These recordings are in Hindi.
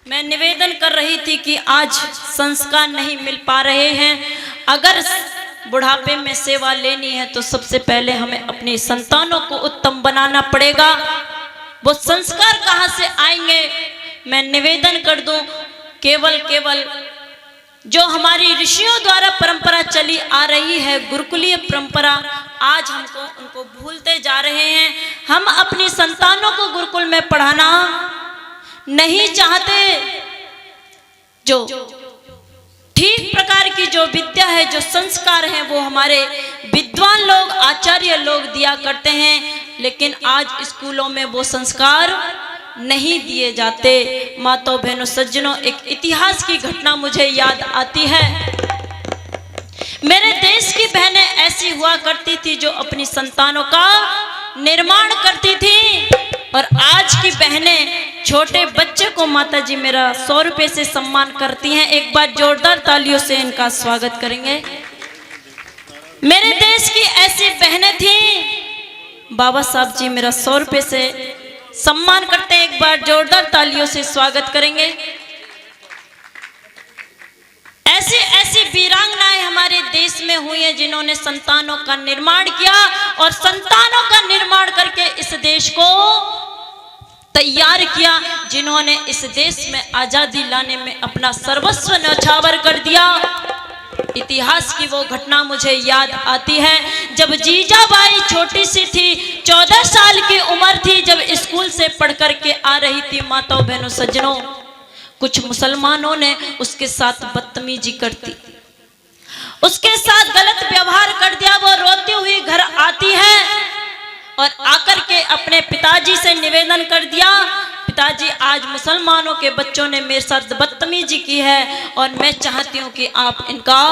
मैं निवेदन कर रही थी कि आज संस्कार नहीं मिल पा रहे हैं। अगर बुढ़ापे में सेवा लेनी है तो सबसे पहले हमें अपने संतानों को उत्तम बनाना पड़ेगा। वो संस्कार कहाँ से आएंगे? मैं निवेदन कर दूं, केवल जो हमारी ऋषियों द्वारा परंपरा चली आ रही है, गुरुकुलीय परंपरा, आज हमको उनको भूलते जा रहे हैं। हम अपनी संतानों को गुरुकुल में पढ़ाना नहीं चाहते। जो ठीक प्रकार की जो विद्या है, जो संस्कार हैं, वो हमारे विद्वान लोग, आचार्य लोग दिया करते हैं, लेकिन आज स्कूलों में वो संस्कार नहीं दिए जाते। माताओं बहनों सज्जनों, एक इतिहास की घटना मुझे याद आती है। मेरे देश की बहनें ऐसी हुआ करती थी जो अपनी संतानों का निर्माण करती थी, और आज की बहनें छोटे बच्चे को माताजी मेरा 100 रुपए से सम्मान करती हैं। एक बार जोरदार तालियों से इनका स्वागत करेंगे। मेरे देश की ऐसी बहनें थी, बाबा साहब जी मेरा 100 रुपए से सम्मान करते हैं। एक बार जोरदार तालियों से स्वागत करेंगे। ऐसी वीरांगनाएं हमारे देश में हुई हैं जिन्होंने संतानों का निर्माण किया, और संतानों का निर्माण करके इस देश को तैयार किया, जिन्होंने इस देश में आजादी लाने में अपना सर्वस्व न्यौछावर कर दिया। इतिहास की वो घटना मुझे याद आती है, जब जीजाबाई छोटी सी थी, 14 साल की उम्र थी, जब स्कूल से पढ़ कर के आ रही थी। माताओं बहनों सज्जनों, कुछ मुसलमानों ने उसके साथ बदतमीजी कर दी, उसके साथ गलत व्यवहार कर दिया। वो रोती हुई घर आती है और आकर के अपने पिताजी से निवेदन कर दिया, पिताजी आज मुसलमानों के बच्चों ने मेरे साथ बदतमीजी की है और मैं चाहती हूँ कि आप इनका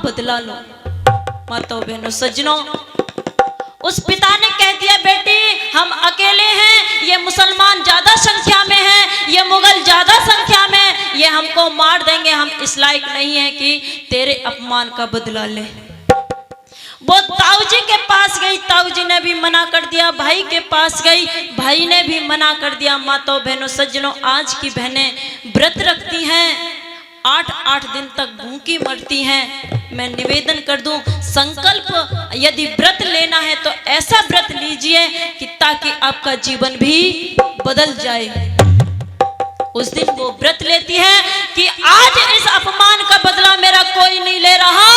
बदला लो। माताओं बहनों सज्जनों, उस पिता ने कह दिया, बेटी हम अकेले हैं, ये मुसलमान ज्यादा संख्या में हैं, ये मुगल ज्यादा संख्या में, ये हमको मार देंगे, हम इस लायक नहीं है कि तेरे अपमान का बदला ले। वो ताऊजी के पास गई, ताऊजी ने भी मना कर दिया। भाई के पास गई, भाई ने भी मना कर दिया। माताओं बहनों सज्जनों, आज की बहनें व्रत रखती हैं, 8-8 दिन तक भूखी मरती हैं। मैं निवेदन कर दूं, संकल्प यदि व्रत लेना है तो ऐसा व्रत लीजिए कि ताकि आपका जीवन भी बदल जाए। उस दिन वो व्रत लेती है कि आज इस अपमान का बदला मेरा कोई नहीं ले रहा,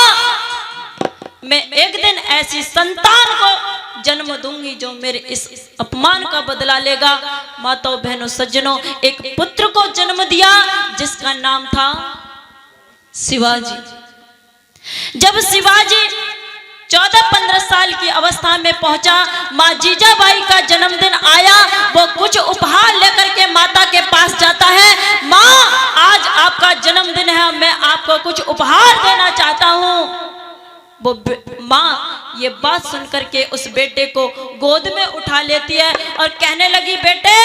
मैं एक दिन ऐसी संतान को जन्म दूंगी जो मेरे इस अपमान का बदला लेगा। माताओं बहनों सज्जनों, एक पुत्र को जन्म दिया जिसका नाम था शिवाजी। जब शिवाजी 14-15 साल की अवस्था में पहुंचा, माँ जीजाबाई का जन्मदिन आया। वो कुछ उपहार लेकर के माता के पास जाता है, माँ आज आपका जन्मदिन है, मैं आपको कुछ उपहार देना चाहता हूँ। वो माँ ये बात सुनकर के उस बेटे को गोद में उठा लेती है और कहने लगी, बेटे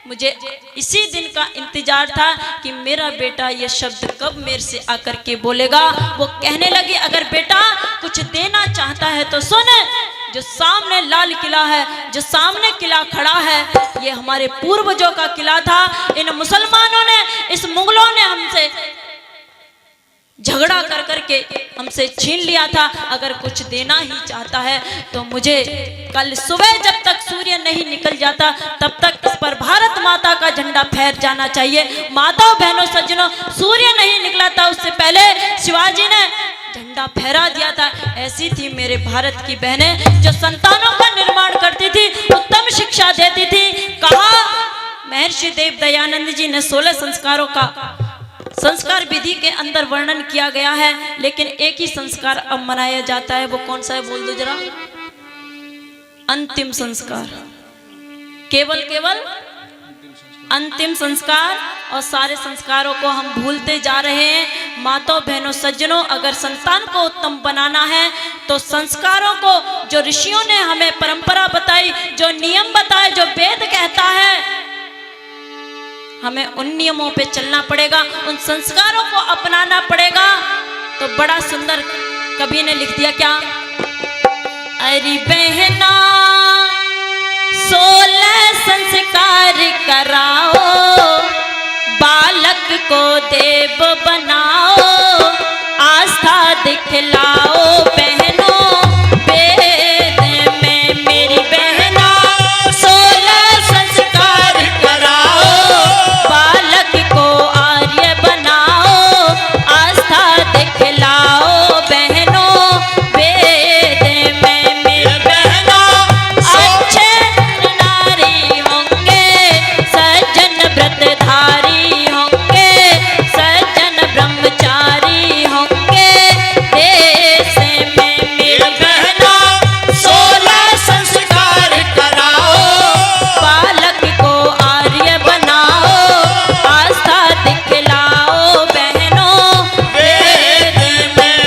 मुझे इसी दिन का इंतजार था कि मेरा बेटा ये शब्द कब मेरे से आकर के बोलेगा। वो कहने लगी, अगर बेटा कुछ देना चाहता है तो सुन, जो सामने लाल किला है, जो सामने किला खड़ा है, ये हमारे पूर्वजों का किला था। इन मुसलमानों ने, इस मुगलों ने हमसे झगड़ा कर करके हमसे छीन लिया था। अगर कुछ देना ही चाहता है तो मुझे कल सुबह जब तक सूर्य नहीं निकल जाता तब तक इस पर भारत माता का झंडा फहर जाना चाहिए। माताओं बहनों सज्जनों, सूर्य नहीं निकला था उससे पहले शिवाजी ने झंडा फहरा दिया था। ऐसी थी मेरे भारत की बहनें जो संतानों का निर्माण करती थी, उत्तम शिक्षा देती थी। कहा महर्षि देव दयानंद जी ने 16 संस्कारों का संस्कार विधि के अंदर वर्णन किया गया है, लेकिन एक ही संस्कार अब मनाया जाता है। वो कौन सा है बोल दो जरा? अंतिम संस्कार, केवल अंतिम संस्कार, और सारे संस्कारों को हम भूलते जा रहे हैं। माताओं बहनों सज्जनों, अगर संतान को उत्तम बनाना है तो संस्कारों को, जो ऋषियों ने हमें परंपरा बताई, जो नियम बताए, जो वेद कहता है, हमें उन नियमों पे चलना पड़ेगा, उन संस्कारों को अपनाना पड़ेगा। तो बड़ा सुंदर कवि ने लिख दिया, क्या? अरे बहना 16 संस्कार कराओ, को देव बनाओ, आस्था दिखलाओ बहनों, वेद में मेरी बहना 16 संस्कार कराओ, बालक को आर्य बनाओ, आस्था दिखलाओ बहनों, वेद में मेरी बहना अच्छे नारी होंगे, सज्जन व्रतधारी होंगे, सज्जन ब्रह्मचारी होंगे, देश में मेरी बहना 16 संस्कार कराओ, बालक को आर्य बनाओ, आस्था दिखलाओ बहनों, वेद में।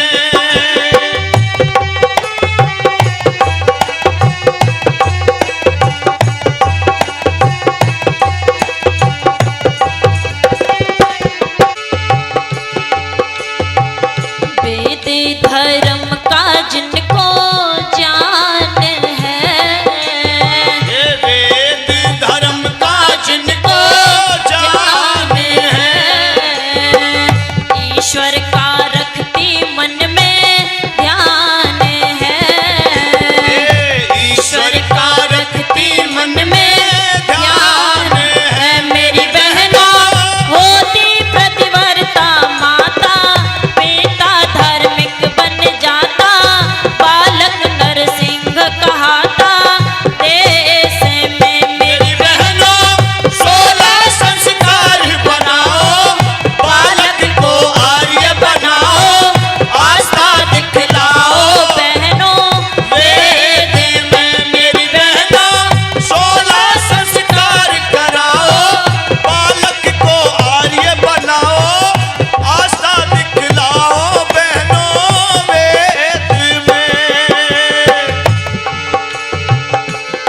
वेद धर्म का जिनको ज्ञान है, ये वेद धर्म का जिनको जान है, ईश्वर का रखती मन में ध्यान है, ये ईश्वर का रखती मन में ध्यान है। मेरी बहना होती प्रतिवर्ता माता, पिता धार्मिक बन जाता, बालक नरसिंह कहाता, देश में मेरी बहनों 16 संस्कार बनाओ, बालक को आर्य बनाओ, आस्था दिखलाओ बहनों, वेद में। मेरी बहनों 16 संस्कार कराओ, बालक को आर्य बनाओ, आस्था दिखलाओ बहनों, वेद में।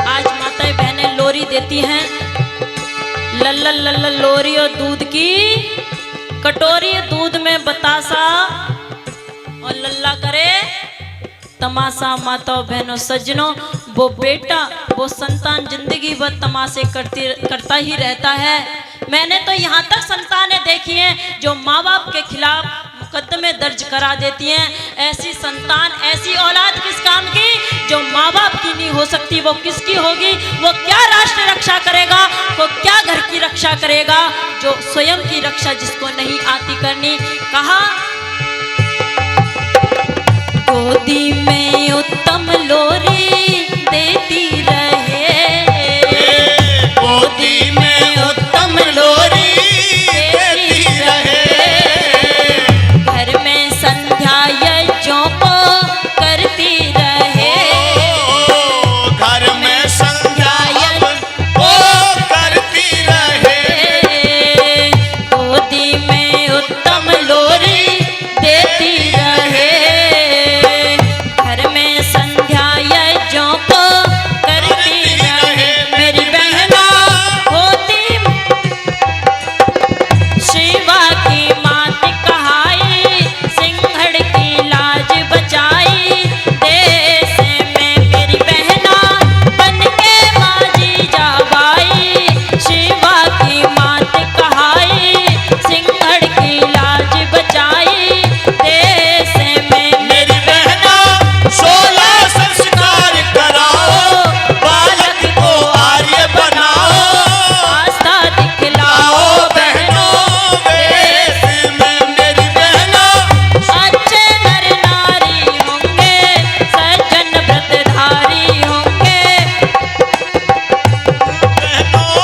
आज माताएं बहनें लोरी देती हैं, लल्ला लल्ला लोरी और दूध की कटोरी, दूध में बतासा और लल्ला करे तमाशा। माताओं बहनों सज्जनों, वो बेटा वो संतान जिंदगी भर तमाशे करता ही रहता है। मैंने तो यहाँ तक संतानें देखी हैं जो माँ बाप के खिलाफ मुकदमे दर्ज करा देती हैं। ऐसी संतान, ऐसी औलाद किस काम की? जो माँ बाप की नहीं हो सकती वो किसकी होगी? वो क्या राष्ट्र रक्षा करेगा? वो क्या घर की रक्षा करेगा? जो स्वयं की रक्षा जिसको नहीं आती करनी। कहा गोदी में उत्तम लोरी देती रहे, गोदी में उत्तम लोरी देती रहे, घर में संध्या यज्ञों को करती रहे, घर में संध्या को करती रहे, गोदी में उत्तम लोरी देती रहे, घर में संध्या यज्ञों को करती रहे। मेरी बहना होती शिवा की मात कहाई, सिंहड़ की लाज बचाई, देश में मेरी बहना बन के माजी जाबाई, शिवा की मात कहाई, सिंहड़ की लाज बचाई, देश में मेरी बहना 16 संस्कार कराओ, बालक को आर्य बनाओ, आस्था दिखलाओ आओ बहनों, वेद में। मेरी बहना अच्छे नर नारी होंगे, सज्जन व्रतधारी होंगे, बहनों,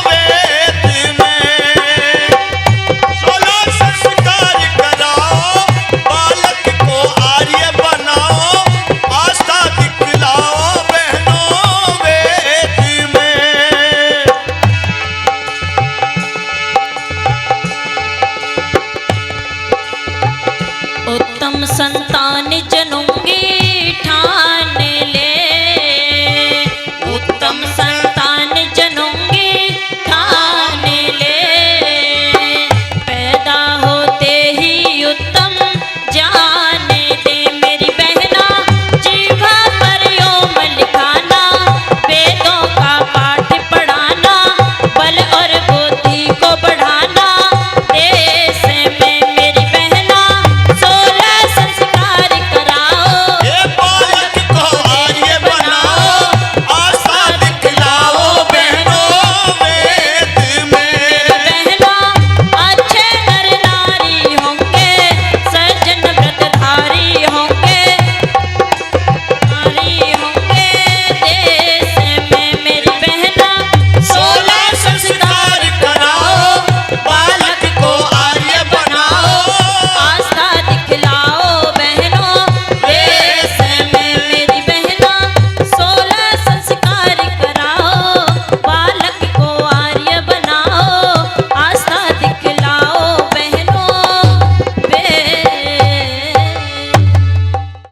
वेद में 16 संस्कार कराओ, बालक को आर्य बनाओ, आस्था दिखलाओ बहनों, वेद में। उत्तम संतान